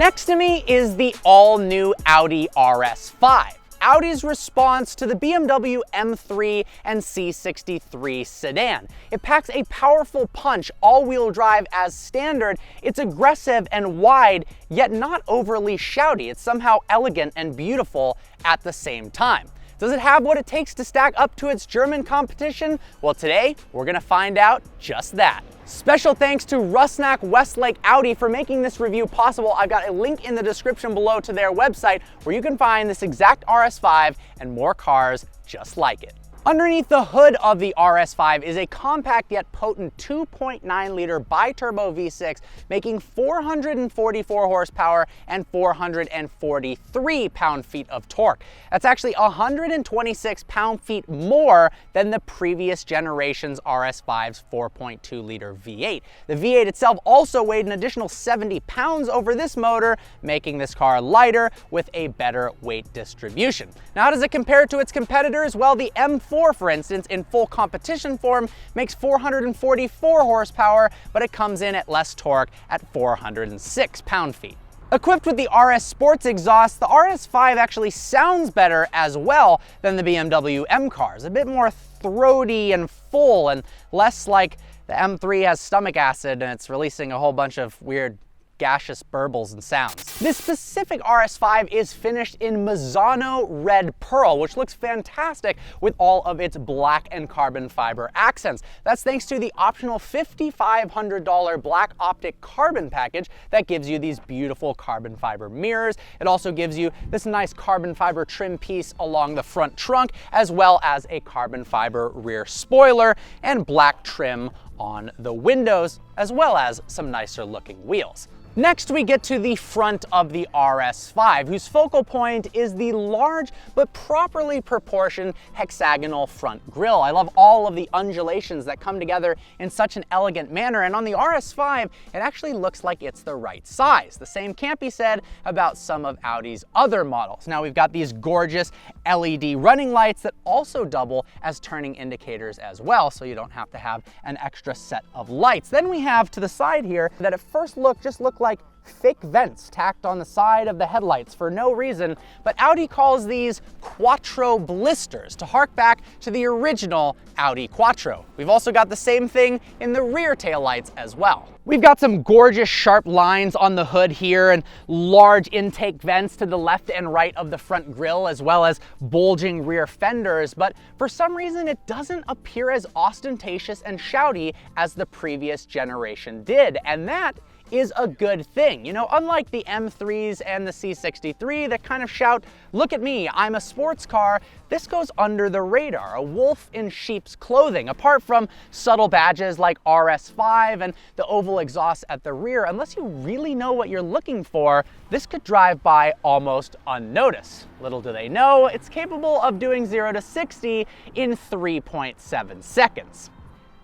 Next to me is the all-new Audi RS5. Audi's response to the BMW M3 and C63 sedan. It packs a powerful punch, all-wheel drive as standard. It's aggressive and wide, yet not overly shouty. It's somehow elegant and beautiful at the same time. Does it have what it takes to stack up to its German competition? Well, today we're gonna find out just that. Special thanks to Rusnak Westlake Audi for making this review possible. I've got a link in the description below to their website where you can find this exact RS5 and more cars just like it. Underneath the hood of the RS5 is a compact yet potent 2.9-liter bi-turbo V6 making 444 horsepower and 443 pound-feet of torque. That's actually 126 pound-feet more than the previous generation's RS5's 4.2-liter V8. The V8 itself also weighed an additional 70 pounds over this motor, making this car lighter with a better weight distribution. Now, how does it compare to its competitors? Well, the M4, for instance, in full competition form, makes 444 horsepower, but it comes in at less torque at 406 pound-feet. Equipped with the RS Sports exhaust, the RS5 actually sounds better as well than the BMW M cars. A bit more throaty and full, and less like the M3 has stomach acid and it's releasing a whole bunch of weird gaseous burbles and sounds. This specific RS5 is finished in Mazzano Red Pearl, which looks fantastic with all of its black and carbon fiber accents. That's thanks to the optional $5,500 black optic carbon package that gives you these beautiful carbon fiber mirrors. It also gives you this nice carbon fiber trim piece along the front trunk, as well as a carbon fiber rear spoiler and black trim on the windows, as well as some nicer looking wheels. Next, we get to the front of the RS5, whose focal point is the large but properly proportioned hexagonal front grille. I love all of the undulations that come together in such an elegant manner, and on the RS5, it actually looks like it's the right size. The same can't be said about some of Audi's other models. Now, we've got these gorgeous LED running lights that also double as turning indicators as well, so you don't have to have an extra set of lights. Then we have to the side here that at first look just look like fake vents tacked on the side of the headlights for no reason, but Audi calls these Quattro blisters to hark back to the original Audi Quattro. We've also got the same thing in the rear taillights as well. We've got some gorgeous sharp lines on the hood here and large intake vents to the left and right of the front grille, as well as bulging rear fenders, but for some reason it doesn't appear as ostentatious and shouty as the previous generation did, and that is a good thing. You know, unlike the M3s and the C63 that kind of shout, "Look at me, I'm a sports car," this goes under the radar, a wolf in sheep's clothing. Apart from subtle badges like RS5 and the oval exhaust at the rear, unless you really know what you're looking for, this could drive by almost unnoticed. Little do they know, it's capable of doing 0 to 60 in 3.7 seconds.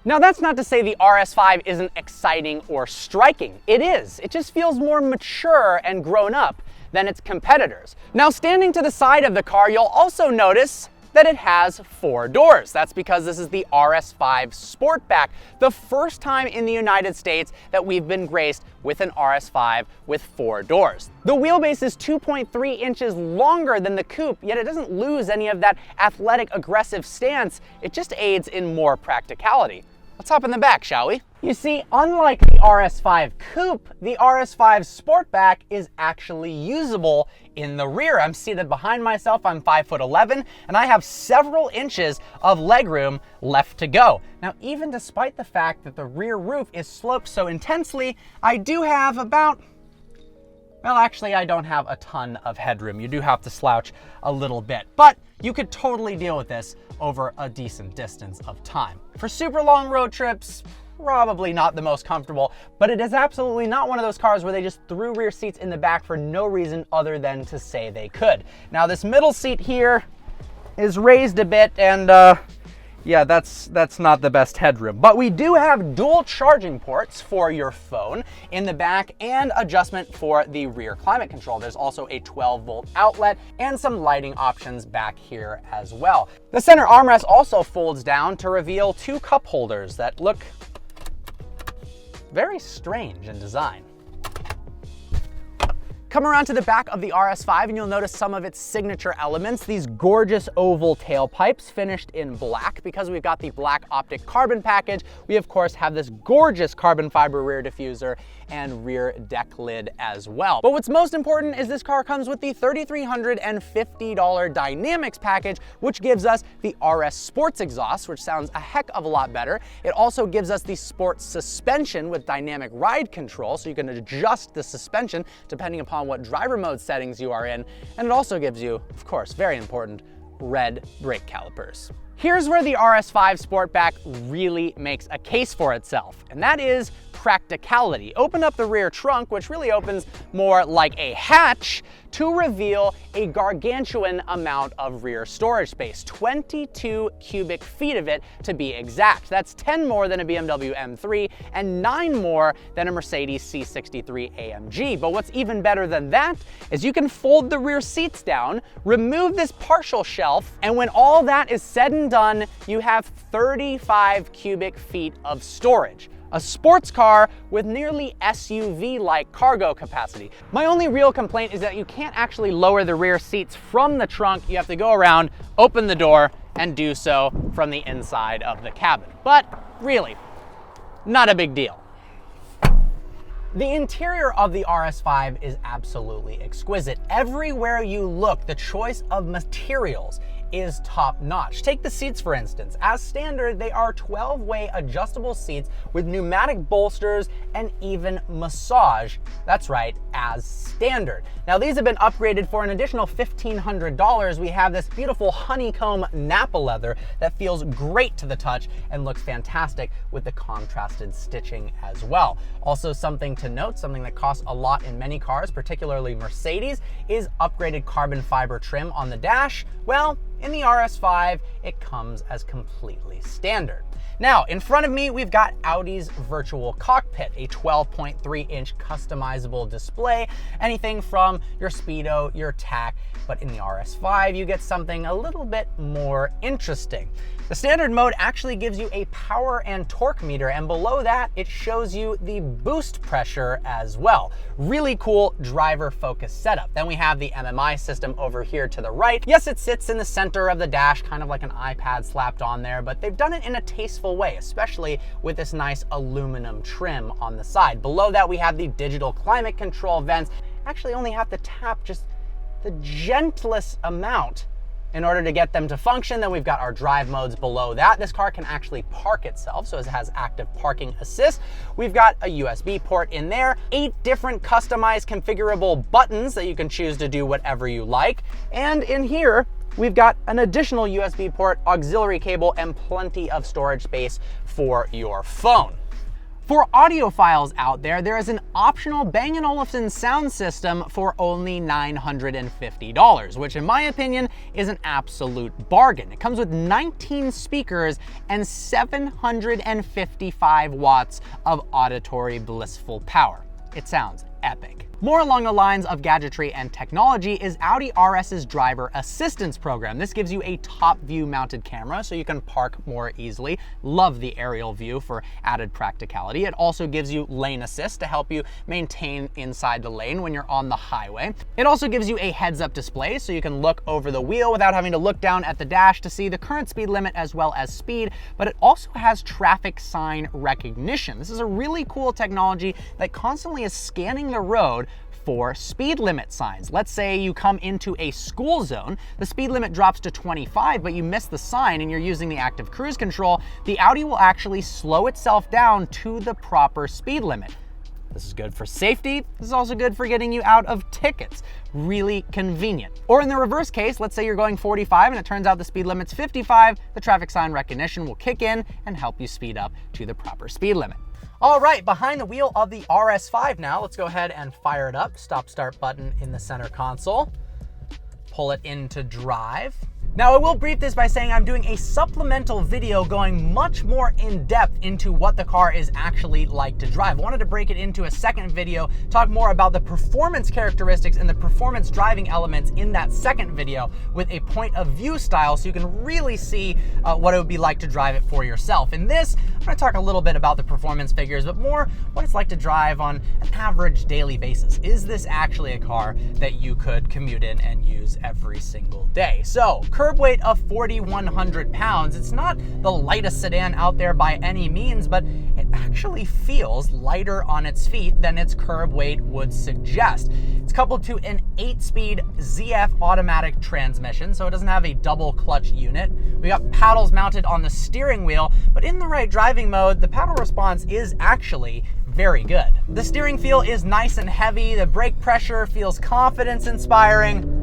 Now, that's not to say the RS5 isn't exciting or striking. It is. It just feels more mature and grown up than its competitors. Now, standing to the side of the car, you'll also notice that it has 4 doors. That's because this is the RS5 Sportback, the first time in the United States that we've been graced with an RS5 with 4 doors. The wheelbase is 2.3 inches longer than the coupe, yet it doesn't lose any of that athletic, aggressive stance. It just aids in more practicality. Let's hop in the back, shall we? You see, unlike the RS5 Coupe, the RS5 Sportback is actually usable in the rear. I'm seated behind myself, I'm 5'11", and I have several inches of legroom left to go. Now, even despite the fact that the rear roof is sloped so intensely, I do have about, well, actually, I don't have a ton of headroom. You do have to slouch a little bit, but you could totally deal with this over a decent distance of time. For super long road trips, probably not the most comfortable, but it is absolutely not one of those cars where they just threw rear seats in the back for no reason other than to say they could. Now, this middle seat here is raised a bit, and yeah, that's not the best headroom. But we do have dual charging ports for your phone in the back and adjustment for the rear climate control. There's also a 12-volt outlet and some lighting options back here as well. The center armrest also folds down to reveal 2 cup holders that look very strange in design. Come around to the back of the RS5 and you'll notice some of its signature elements, these gorgeous oval tailpipes finished in black. Because we've got the black optic carbon package, we of course have this gorgeous carbon fiber rear diffuser and rear deck lid as well. But what's most important is this car comes with the $3,350 Dynamics package, which gives us the RS Sports exhaust, which sounds a heck of a lot better. It also gives us the Sports suspension with dynamic ride control, so you can adjust the suspension depending upon what driver mode settings you are in. And it also gives you, of course, very important, red brake calipers. Here's where the RS5 Sportback really makes a case for itself, and that is practicality. Open up the rear trunk, which really opens more like a hatch, to reveal a gargantuan amount of rear storage space, 22 cubic feet of it to be exact. That's 10 more than a BMW M3 and 9 more than a Mercedes C63 AMG. But what's even better than that is you can fold the rear seats down, remove this partial shelf, and when all that is said and done, you have 35 cubic feet of storage. A sports car with nearly SUV-like cargo capacity. My only real complaint is that you can't actually lower the rear seats from the trunk. You have to go around, open the door, and do so from the inside of the cabin. But really, not a big deal. The interior of the RS5 is absolutely exquisite. Everywhere you look, the choice of materials is top-notch. Take the seats, for instance. As standard, they are 12-way adjustable seats with pneumatic bolsters and even massage. That's right, as standard. Now, these have been upgraded for an additional $1,500. We have this beautiful honeycomb Nappa leather that feels great to the touch and looks fantastic with the contrasted stitching as well. Also, something to note, something that costs a lot in many cars, particularly Mercedes, is upgraded carbon fiber trim on the dash. Well, in the RS5, it comes as completely standard. Now, in front of me, we've got Audi's virtual cockpit, a 12.3-inch customizable display, anything from your speedo, your tach, but in the RS5, you get something a little bit more interesting. The standard mode actually gives you a power and torque meter, and below that, it shows you the boost pressure as well. Really cool driver-focused setup. Then we have the MMI system over here to the right. Yes, it sits in the center of the dash, kind of like an iPad slapped on there, but they've done it in a tasteful way, especially with this nice aluminum trim on the side. Below that, we have the digital climate control vents. Actually only have to tap just the gentlest amount in order to get them to function. Then we've got our drive modes below that. This car can actually park itself, so it has active parking assist. We've got a USB port in there, 8 different customized configurable buttons that you can choose to do whatever you like. And in here, we've got an additional USB port, auxiliary cable, and plenty of storage space for your phone. For audiophiles out there, there is an optional Bang & Olufsen sound system for only $950, which in my opinion is an absolute bargain. It comes with 19 speakers and 755 watts of auditory blissful power. It sounds epic. More along the lines of gadgetry and technology is Audi RS's driver assistance program. This gives you a top view mounted camera so you can park more easily. Love the aerial view for added practicality. It also gives you lane assist to help you maintain inside the lane when you're on the highway. It also gives you a heads-up display so you can look over the wheel without having to look down at the dash to see the current speed limit as well as speed, but it also has traffic sign recognition. This is a really cool technology that constantly is scanning the road for speed limit signs. Let's say you come into a school zone, the speed limit drops to 25, but you miss the sign and you're using the active cruise control, the Audi will actually slow itself down to the proper speed limit. This is good for safety. This is also good for getting you out of tickets. Really convenient. Or in the reverse case, let's say you're going 45 and it turns out the speed limit's 55, the traffic sign recognition will kick in and help you speed up to the proper speed limit. All right, behind the wheel of the RS5 now, let's go ahead and fire it up. Stop start button in the center console. Pull it into drive. Now, I will brief this by saying I'm doing a supplemental video going much more in depth into what the car is actually like to drive. I wanted to break it into a second video, talk more about the performance characteristics and the performance driving elements in that second video with a point of view style so you can really see what it would be like to drive it for yourself. In this, I'm going to talk a little bit about the performance figures, but more what it's like to drive on an average daily basis. Is this actually a car that you could commute in and use every single day? So, curb weight of 4,100 pounds. It's not the lightest sedan out there by any means, but it actually feels lighter on its feet than its curb weight would suggest. It's coupled to an 8-speed ZF automatic transmission, so it doesn't have a double clutch unit. We got paddles mounted on the steering wheel, but in the right driving mode, the paddle response is actually very good. The steering feel is nice and heavy, the brake pressure feels confidence-inspiring,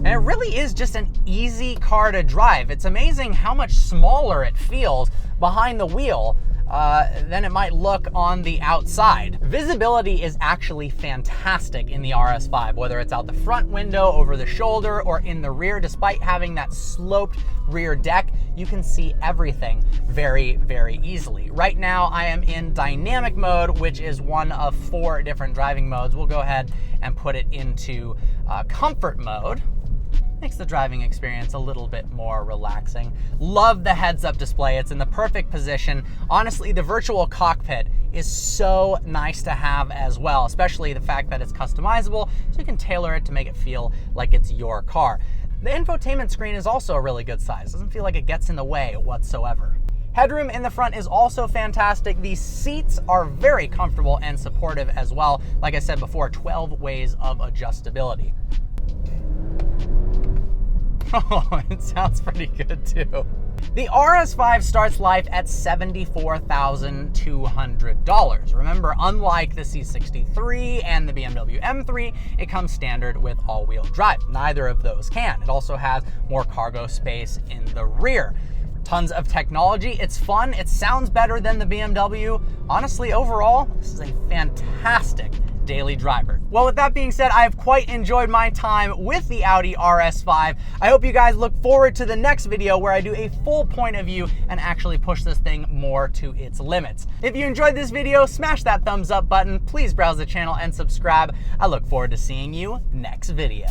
and it really is just an easy car to drive. It's amazing how much smaller it feels behind the wheel than it might look on the outside. Visibility is actually fantastic in the RS5, whether it's out the front window, over the shoulder, or in the rear. Despite having that sloped rear deck, you can see everything very, very easily. Right now, I am in dynamic mode, which is one of 4 different driving modes. We'll go ahead and put it into comfort mode. Makes the driving experience a little bit more relaxing. Love the heads-up display. It's in the perfect position. Honestly, the virtual cockpit is so nice to have as well, especially the fact that it's customizable, so you can tailor it to make it feel like it's your car. The infotainment screen is also a really good size. Doesn't feel like it gets in the way whatsoever. Headroom in the front is also fantastic. These seats are very comfortable and supportive as well. Like I said before, 12 ways of adjustability. Oh, it sounds pretty good too. The RS5 starts life at $74,200. Remember, unlike the C63 and the BMW M3, it comes standard with all-wheel drive. Neither of those can. It also has more cargo space in the rear. Tons of technology. It's fun. It sounds better than the BMW. Honestly, overall, this is a fantastic daily driver. Well, with that being said, I've quite enjoyed my time with the Audi RS5. I hope you guys look forward to the next video where I do a full point of view and actually push this thing more to its limits. If you enjoyed this video, smash that thumbs up button. Please browse the channel and subscribe. I look forward to seeing you next video.